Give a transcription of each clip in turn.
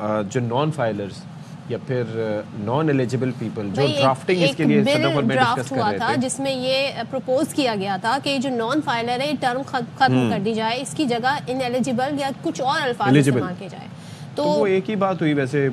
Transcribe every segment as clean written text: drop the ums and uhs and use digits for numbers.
जो non filers या फिर नॉन एलिजिबल पीपल जो ड्राफ्टिंग इसके लिए सदफ और मैं डिस्कस कर रहे थे, जिसमें ये प्रपोज किया गया था कि जो नॉन फाइलर है टर्म खत्म कर दी जाए, इसकी जगह इनएलिजिबल या कुछ और अल्फाज इस्तेमाल किए जाए। तो वो एक ही बात हुई। वैसे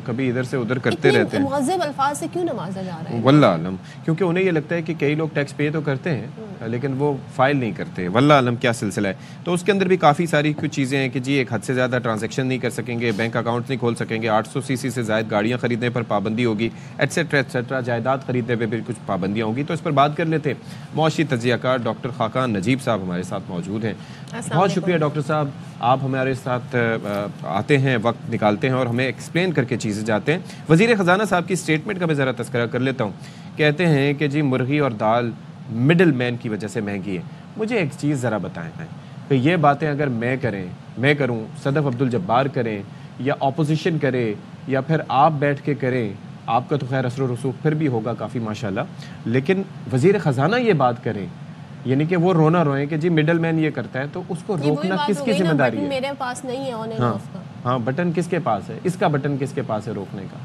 कभी इधर से उधर करते रहते हैं। मुहज़्ज़ब अल्फाज से क्यों नवाजा जा रहा है? वल्लाह आलम, क्योंकि उन्हें ये लगता है कि कई लोग टैक्स पे तो करते हैं लेकिन वो फाइल नहीं करते। वल्लाह आलम क्या सिलसिला है। तो उसके अंदर भी काफ़ी सारी कुछ चीज़ें हैं कि जी एक हद से ज़्यादा ट्रांजैक्शन नहीं कर सकेंगे, बैंक अकाउंट नहीं खोल सकेंगे, 800 सीसी से ज़ायद गाड़ियाँ खरीदने पर पाबंदी होगी, एट्सेट्रा एट्सेट्रा, जायदाद खरीदने पर भी कुछ पाबंदियाँ होंगी। तो इस पर बात कर लेते हैं। मौशी तजियाकार डॉक्टर खाकान नजीब साहब हमारे साथ मौजूद हैं। बहुत शुक्रिया डॉक्टर साहब, आप हमारे साथ आते हैं, वक्त निकालते हैं और हमें एक्सप्लेन करके चीज़ें जाते हैं। वज़ीर ख़जाना साहब की स्टेटमेंट का मैं ज़रा तज़किरा कर लेता हूँ। कहते हैं कि जी मुर्गी और दाल मिडिल मैन की वजह से महंगी है। मुझे एक चीज़ ज़रा बताएं कि ये बातें अगर मैं करूँ, सदफ़ अब्दुल जब्बार करें या अपोजिशन करे या फिर आप बैठ के करें, आपका तो खैर असर रसूख फिर भी होगा काफ़ी माशाल्लाह, लेकिन वज़ीर ख़जाना ये बात करें यानी कि वो रोना रोए कि जी मिडल मैन ये करता है, तो उसको रोकना किसकी जिम्मेदारी है? मेरे पास नहीं है ऑन एंड ऑफ का। हाँ, बटन किसके पास है? इसका बटन किसके पास है रोकने का?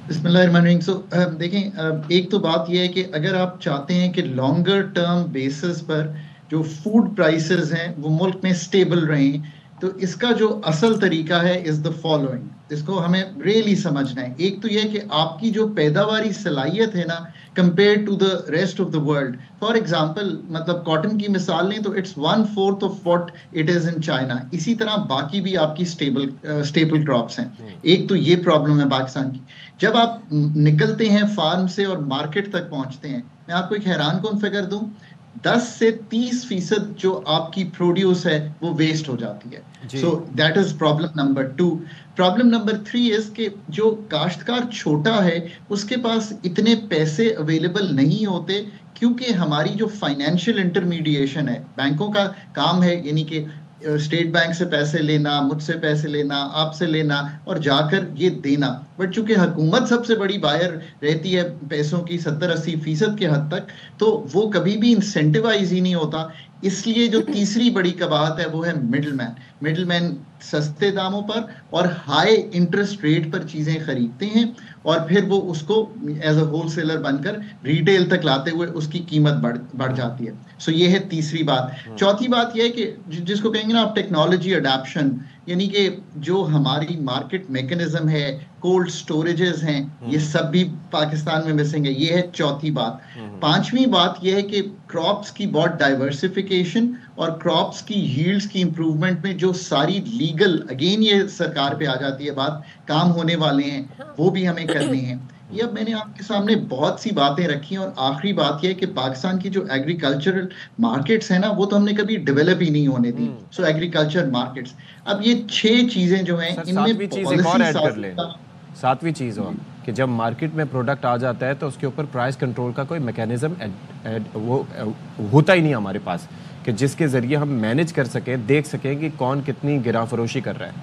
बिस्मिल्लाहिर्रहमानिर्रहीम। सो देखें, एक तो बात यह है कि अगर आप चाहते हैं कि लॉन्गर टर्म बेसिस पर जो फूड प्राइसेस हैं वो मुल्क में स्टेबल रहें, तो इसका जो असल तरीका है इज द फॉलोइंग। इसको हमें रियली समझना है। एक तो यह कि आपकी जो पैदावारी सलाहियत है ना, compare to the rest of the world, for example मतलब कॉटन की मिसाल लें तो it's 1/4 of what it is in China. इसी तरह बाकी भी आपकी स्टेपल क्रॉप्स हैं। एक तो ये प्रॉब्लम है पाकिस्तान की। जब आप निकलते हैं फार्म से और मार्केट तक पहुंचते हैं, मैं आपको एक हैरान कौन फिगर दूं, 10 से 30% जो आपकी प्रोड्यूस है वो वेस्ट हो जाती है। So that is problem number 2। Problem number 3 is कि जो काश्तकार छोटा है उसके पास इतने पैसे अवेलेबल नहीं होते, क्योंकि हमारी जो फाइनेंशियल इंटरमीडिएशन है, बैंकों का काम है यानी कि स्टेट बैंक से पैसे लेना, मुझसे पैसे लेना, आपसे लेना और जाकर ये देना। बट चूंकि हुकूमत सबसे बड़ी बायर रहती है पैसों की 70-80% के हद तक, तो वो कभी भी इंसेंटिवाइज ही नहीं होता। इसलिए जो तीसरी बड़ी कबाहत है वो है मिडलमैन। मिडलमैन सस्ते दामों पर और हाई इंटरेस्ट रेट पर चीजें खरीदते हैं और फिर वो उसको एज अ होलसेलर बनकर रिटेल तक लाते हुए उसकी कीमत बढ़ जाती है। सो ये है तीसरी बात। चौथी बात यह है कि जिसको कहेंगे ना आप टेक्नोलॉजी अडॉप्शन, यानी कि जो हमारी मार्केट मैकेनिज्म है, कोल्ड स्टोरेजेस हैं, ये सब भी पाकिस्तान में मिसिंग है। ये है चौथी बात। पांचवी बात यह है कि क्रॉप्स की बहुत डाइवर्सिफिकेशन और क्रॉप्स की यील्ड्स की इंप्रूवमेंट में जो सारी लीगल, अगेन ये सरकार पे आ जाती है बात, काम होने वाले हैं वो भी हमें करने हैं। ये अब मैंने आपके सामने बहुत सी बातें रखी हैं और आखिरी बात यह है कि पाकिस्तान की जो एग्रीकल्चरल मार्केट्स है ना वो तो हमने कभी डेवलप ही नहीं होने दी। सो एग्रीकल्चर मार्केट्स, अब ये 6 चीजें जो हैं इनमें सातवीं चीज और कि जब मार्केट में प्रोडक्ट आ जाता है तो उसके ऊपर प्राइस कंट्रोल का कोई मैकेनिज्म वो होता ही नहीं हमारे पास कि जिसके जरिए हम मैनेज कर सकें, देख सकें कि कौन कितनी गिरा फरोशी कर रहा है।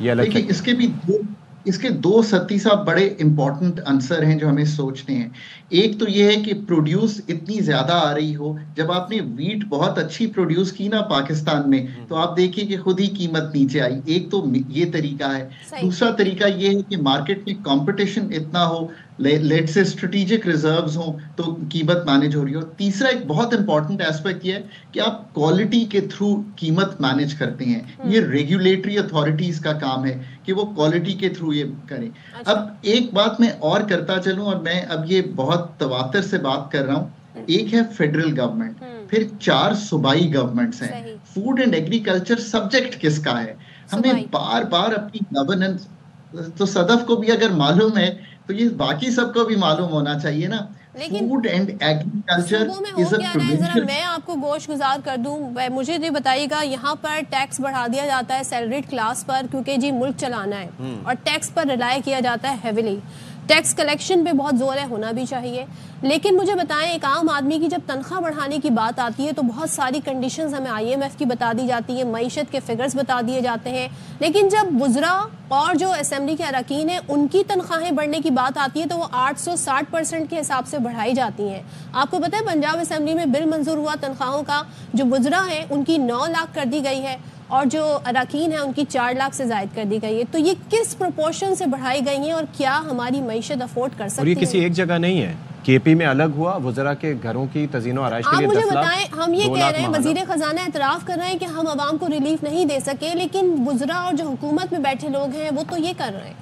ये अलग है। इसके 2 सती साहब बड़े इंपॉर्टेंट आंसर हैं जो हमें सोचने हैं। एक तो ये है कि प्रोड्यूस इतनी ज्यादा आ रही हो, जब आपने वीट बहुत अच्छी प्रोड्यूस की ना पाकिस्तान में, तो आप देखिए कि खुद ही कीमत नीचे आई। एक तो ये तरीका है। दूसरा तरीका ये है कि मार्केट में कंपटीशन इतना हो, लेट से स्ट्रेटेजिक रिजर्व्स हो तो कीमत मैनेज हो रही हो। तीसरा एक बहुत इंपॉर्टेंट एस्पेक्ट ये है कि आप क्वालिटी के थ्रू कीमत मैनेज करते हैं। ये रेगुलेटरी अथॉरिटीज का काम है कि वो क्वालिटी के थ्रू ये करें। अच्छा। अब एक बात मैं और करता चलूं, और मैं अब ये बहुत तवातर से बात कर रहा हूं। एक है फेडरल गवर्नमेंट, फिर 4 सूबाई गवर्नमेंट्स हैं। फूड एंड एग्रीकल्चर सब्जेक्ट किसका है? हमें बार बार अपनी गवर्नेंस, तो सदफ को भी अगर मालूम है तो ये बाकी सबको भी मालूम होना चाहिए ना। Food and agriculture is a provincial. मैं आपको गोश गुजार कर दूं, मुझे ये बताइएगा, यहाँ पर टैक्स बढ़ा दिया जाता है सैलरीड क्लास पर क्योंकि जी मुल्क चलाना है और टैक्स पर रिलाय किया जाता है हेविली। टैक्स कलेक्शन पे बहुत जोर है, होना भी चाहिए। लेकिन मुझे बताएं, एक आम आदमी की जब तनख्वाह बढ़ाने की बात आती है तो बहुत सारी कंडीशंस हमें IMF की बता दी जाती है, मईशत के फिगर्स बता दिए जाते हैं। लेकिन जब वुज़रा और जो असेंबली के अरकान हैं उनकी तनख्वाहें बढ़ने की बात आती है तो वो 860% के हिसाब से बढ़ाई जाती हैं। आपको पता है पंजाब असेंबली में बिल मंजूर हुआ तनख्वाहों का, जो वुज़रा हैं उनकी 9 लाख कर दी गई है और जो अरकान है उनकी 4 लाख से ज़ायद कर दी गई है। तो ये किस प्रोपोर्शन से बढ़ाई गई हैं और क्या हमारी मईशत अफोर्ड कर सकती है? और ये किसी एक जगह नहीं है, केपी में अलग हुआ, वुज़रा के घरों की तज़ीनो आराइश के लिए 10 लाख। मुझे बताएं, हम ये कह रहे हैं, वजीर खजाना एतराफ़ कर रहे हैं कि हम आवाम को रिलीफ नहीं दे सके, लेकिन वुज़रा और जो हुकूमत में बैठे लोग हैं वो तो ये कर रहे हैं।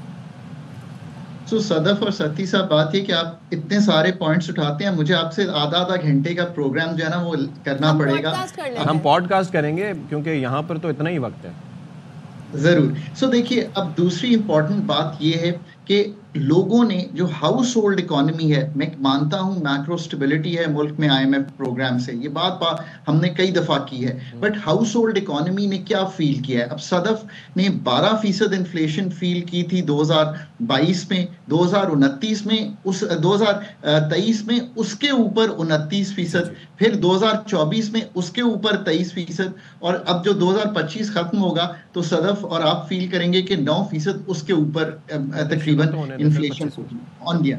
सदफ और सती साहब, बात ये कि आप इतने सारे पॉइंट्स उठाते हैं, मुझे आपसे आधा घंटे का प्रोग्राम जो है ना वो करना पड़ेगा। हम पॉडकास्ट करेंगे क्योंकि यहाँ पर तो इतना ही वक्त है। जरूर। देखिए, अब दूसरी इंपॉर्टेंट बात ये है कि लोगों ने जो हाउस होल्ड इकोनॉमी है, मैं मानता हूं मैक्रो स्टेबिलिटी है मुल्क में IMF प्रोग्राम से, ये बात हमने कई दफा की है, बट हाउस होल्ड इकोनॉमी ने क्या फील किया है? अब सदफ ने 12% इन्फ्लेशन फील की थी 2022 में, 2029 में, 2023 में उसके ऊपर 29%, फिर 2024 में उसके ऊपर 23%, और अब जो 2025 खत्म होगा तो सदफ और आप फील करेंगे कि 9% उसके ऊपर तकरीबन इन्फ्लेशन ऑन दिया।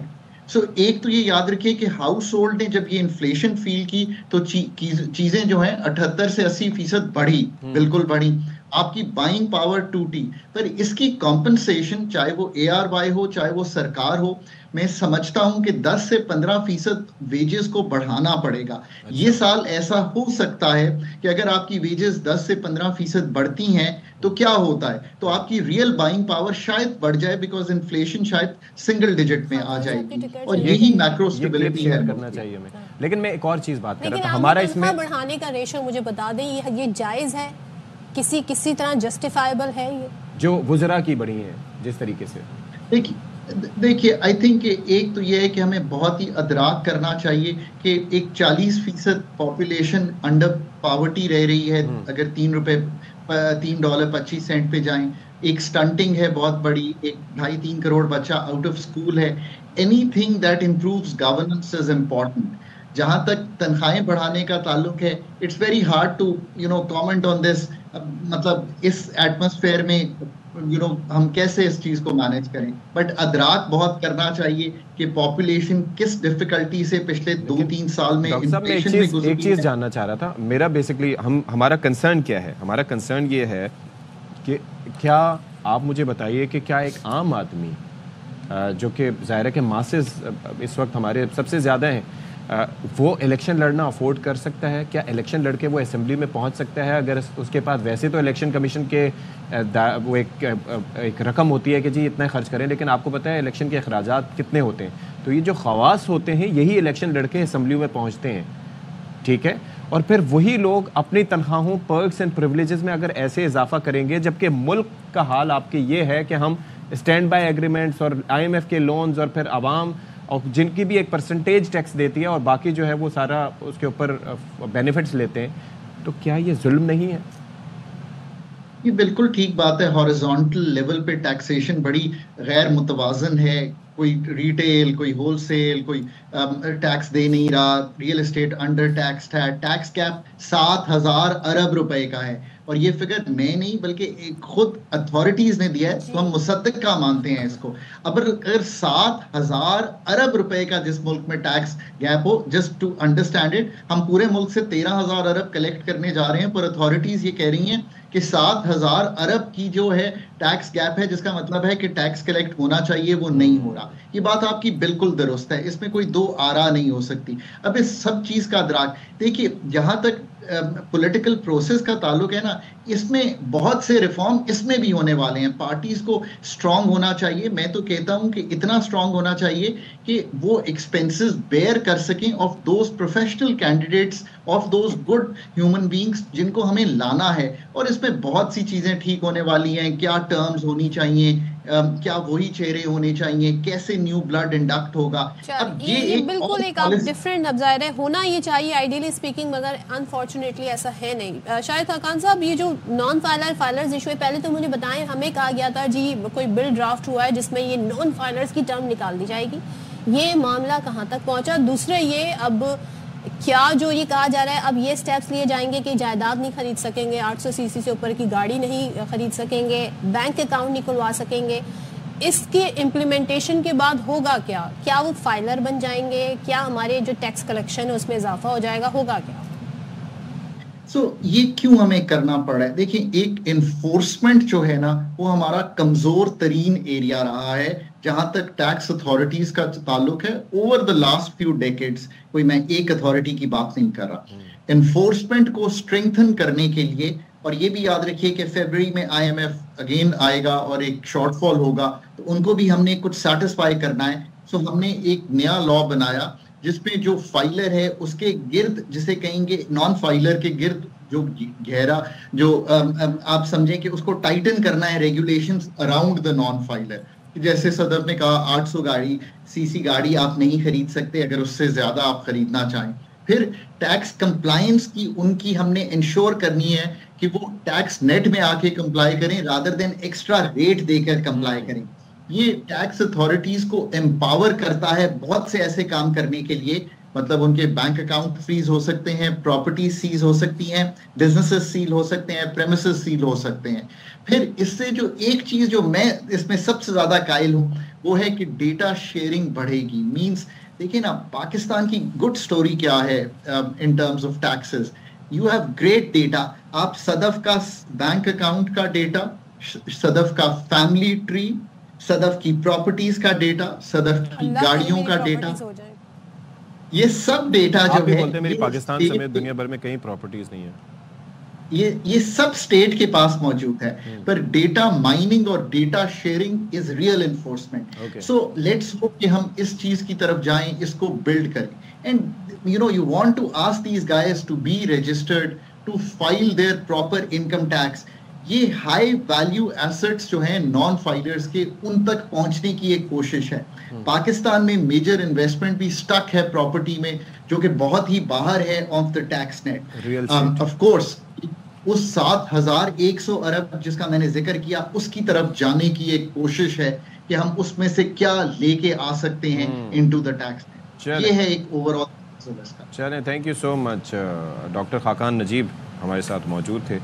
एक तो ये याद रखिए कि हाउस होल्ड ने जब ये इन्फ्लेशन फील की तो चीजें जो हैं 78 से 80% बढ़ी, बिल्कुल बढ़ी। आपकी बाइंग पावर टूटी, पर इसकी कॉम्पनसेशन चाहे वो ARY हो चाहे वो सरकार हो, मैं समझता हूं कि 10 से 15% वेजेस को बढ़ाना पड़ेगा। ये साल ऐसा हो सकता है कि अगर आपकी वेजेस 10 से 15% बढ़ती हैं तो क्या होता है, तो आपकी रियल बाइंग पावर शायद बढ़ जाए, बिकॉज इन्फ्लेशन शायद सिंगल डिजिट में आ जाएगी, और यही मैक्रो स्टेबिलिटी है करना चाहिए हमें। लेकिन मैं एक और चीज बात कर रहा था, हमारा इसमें बढ़ाने का रेशो मुझे बता दें, ये जायज है, किसी तरह जस्टिफाइबल है ये जो वुज़रा की बढ़ी है जिस तरीके से? देखिए आई थिंक एक तो ये है कि हमें बहुत ही अदराक करना चाहिए कि एक 40% पॉपुलेशन अंडर पॉवर्टी रह रही है अगर $3.25 पे जाएं। एक स्टंटिंग है बहुत बड़ी, 2.5-3 करोड़ बच्चा आउट ऑफ स्कूल है। Anything that improves governance is important. जहां तक तनख्वाहें बढ़ाने का ताल्लुक है, it's very hard to comment on this. मतलब इस एटमॉस्फेयर में हम कैसे इस चीज को मैनेज करें, बट अदराक बहुत करना चाहिए कि पॉपुलेशन किस डिफिकल्टी से पिछले 2-3 साल में एक चीज जानना चाह रहा था। मेरा बेसिकली हमारा कंसर्न क्या है? हमारा कंसर्न ये है कि क्या आप मुझे बताइए कि क्या एक आम आदमी जो कि ज़ाहिर है कि मासेस इस वक्त हमारे सबसे ज़्यादा हैं, वो इलेक्शन लड़ना अफोर्ड कर सकता है? क्या इलेक्शन लड़के वो असेंबली में पहुंच सकता है? अगर उसके पास वैसे तो इलेक्शन कमीशन के वो एक रकम होती है कि जी इतना खर्च करें, लेकिन आपको पता है इलेक्शन के अखराजात कितने होते हैं। तो ये जो खवास होते हैं यही इलेक्शन लड़के असेंबली में पहुंचते हैं, ठीक है? और फिर वही लोग अपनी तनख्वाहों, पर्क्स एंड प्रिविलेजेस में अगर ऐसे इजाफा करेंगे, जबकि मुल्क का हाल आपके ये है कि हम स्टैंड बाय एग्रीमेंट्स और IMF के लोन्स और फिर आवाम और जिनकी भी एक परसेंटेज टैक्स देती है और बाकी जो है वो सारा उसके ऊपर बेनिफिट्स लेते हैं, तो क्या ये जुल्म नहीं है? ये बिल्कुल ठीक बात है। हॉरिजॉन्टल लेवल पे टैक्सेशन बड़ी गैर मुतवाजन है। कोई रिटेल, कोई होलसेल, कोई टैक्स दे नहीं रहा, रियल एस्टेट अंडर टैक्स्ड है। टैक्स कैप 7,000 अरब रुपए का है, और ये फिगर मैं नहीं बल्कि खुद अथॉरिटीज ने दिया है, तो हम मुसद्दका मानते हैं इसको। अब अगर 7,000 अरब रुपए का जिस मुल्क में टैक्स गैप हो, जस्ट टू अंडरस्टैंड इट, हम पूरे मुल्क से 13,000 अरब कलेक्ट करने जा रहे हैं, पर अथॉरिटीज ये कह रही हैं कि 7,000 अरब की जो है टैक्स गैप है, जिसका मतलब है कि टैक्स कलेक्ट होना चाहिए, वो नहीं हो रहा। ये बात आपकी बिल्कुल दुरुस्त है, इसमें कोई दो आरा नहीं हो सकती। अब इस सब चीज का अदराक देखिए, जहां तक पॉलिटिकल प्रोसेस का ताल्लुक है ना, इसमें बहुत से रिफॉर्म इसमें भी होने वाले हैं। पार्टीज को स्ट्रांग होना चाहिए। मैं तो कहता हूं कि इतना स्ट्रांग होना चाहिए कि वो एक्सपेंसेस बेयर कर सकें of those professional candidates, of those good human beings जिनको हमें लाना है। और इसमें बहुत सी चीजें ठीक होने वाली हैं। क्या टर्म्स होनी चाहिए, क्या वही चेहरे होने चाहिए, कैसे न्यू ब्लड इंडक्ट होगा। अब ये बिल्कुल एक आप डिफरेंट अब ज़ाहिर है होना ये चाहिए आइडियली स्पीकिंग, मगर अनफॉर्चुनेटली ऐसा है नहीं। शायद खान साहब, ये जो नॉन फाइलर्स इशू है, पहले तो मुझे बताएं, हमें कहा गया था जी कोई बिल ड्राफ्ट हुआ है जिसमें ये नॉन फाइलर्स की टर्म निकाल दी जाएगी। ये मामला कहाँ तक पहुंचा? दूसरे ये अब क्या जो ये कहा जा रहा है, अब ये स्टेप्स लिए जाएंगे कि जायदाद नहीं खरीद सकेंगे, 800 सीसी से ऊपर की गाड़ी नहीं खरीद सकेंगे, बैंक अकाउंट नहीं खुलवा सकेंगे। इसके इम्प्लीमेंटेशन के बाद होगा क्या? क्या वो फाइलर बन जाएंगे? क्या हमारे जो टैक्स कलेक्शन है उसमें इजाफा हो जाएगा? होगा क्या? ये क्यों हमें करना पड़ रहा है? देखिए, एक इन्फोर्समेंट जो है ना, वो हमारा कमजोर तरीन एरिया रहा है जहां तक टैक्स अथॉरिटीज का ताल्लुक है over the last few decades. कोई मैं एक अथॉरिटी की बात नहीं कर रहा। इन्फोर्समेंट को स्ट्रेंथन करने के लिए, और ये भी याद रखिए कि फरवरी में IMF अगेन आएगा और एक शॉर्टफॉल होगा, तो उनको भी हमने कुछ सेटिस्फाई करना है। सो हमने एक नया लॉ बनाया जिसमें जो फाइलर है उसके गिर्द, जिसे कहेंगे नॉन फाइलर के गिर्द जो गहरा, जो आप समझें कि उसको टाइटन करना है regulations around the non filer. जैसे सदर ने कहा 800 गाड़ी सीसी गाड़ी आप नहीं खरीद सकते अगर उससे ज्यादा आप खरीदना चाहें। फिर टैक्स कंप्लायंस की उनकी हमने इंश्योर करनी है कि वो टैक्स नेट में आके कंप्लाई करें रादर देन एक्स्ट्रा रेट देकर कंप्लाई करें। ये टैक्स अथॉरिटीज को एम्पावर करता है बहुत से ऐसे काम करने के लिए। मतलब उनके बैंक अकाउंट फ्रीज हो सकते हैं, प्रॉपर्टी सीज हो सकती हैं, बिजनेसेस सील हो सकते हैं, प्रेमिसेस सील हो सकते हैं। फिर इससे जो एक चीज जो मैं इसमें सबसे ज्यादा कायल हूं वो है कि डेटा शेयरिंग बढ़ेगी। मींस देखिए ना, पाकिस्तान की गुड स्टोरी क्या है in terms of taxes. You have great data. आप सदफ का बैंक अकाउंट का डेटा, सदफ का फैमिली ट्री, सदफ की प्रॉपर्टीज का डेटा, सदफ की गाड़ियों का डेटा, ये सब डेटा जो है, बोलते हैं मेरी पाकिस्तान समेत दुनिया भर में कहीं प्रॉपर्टीज नहीं है, ये सब स्टेट के पास मौजूद है। पर डेटा माइनिंग और data sharing is real enforcement. So let's hope कि हम इस चीज की तरफ जाएं, इसको बिल्ड करें। And you want to ask these guys to be registered, to file their proper income tax. ये हाई वैल्यू एसेट्स जो हैं नॉन फाइलर्स के, उन तक पहुंचने की एक कोशिश है। पाकिस्तान में मेजर इन्वेस्टमेंट भी स्टक है प्रॉपर्टी में, जो कि बहुत ही बाहर है of the tax net. Of course उस 7,100 अरब जिसका मैंने जिक्र किया, उसकी तरफ जाने की एक कोशिश है कि हम उसमें से क्या लेके आ सकते हैं इनटू द टैक्स नेट। ये है एक ओवरऑल। चलें, thank you so much. Doctor Khaqan Najeeb हमारे साथ मौजूद थे।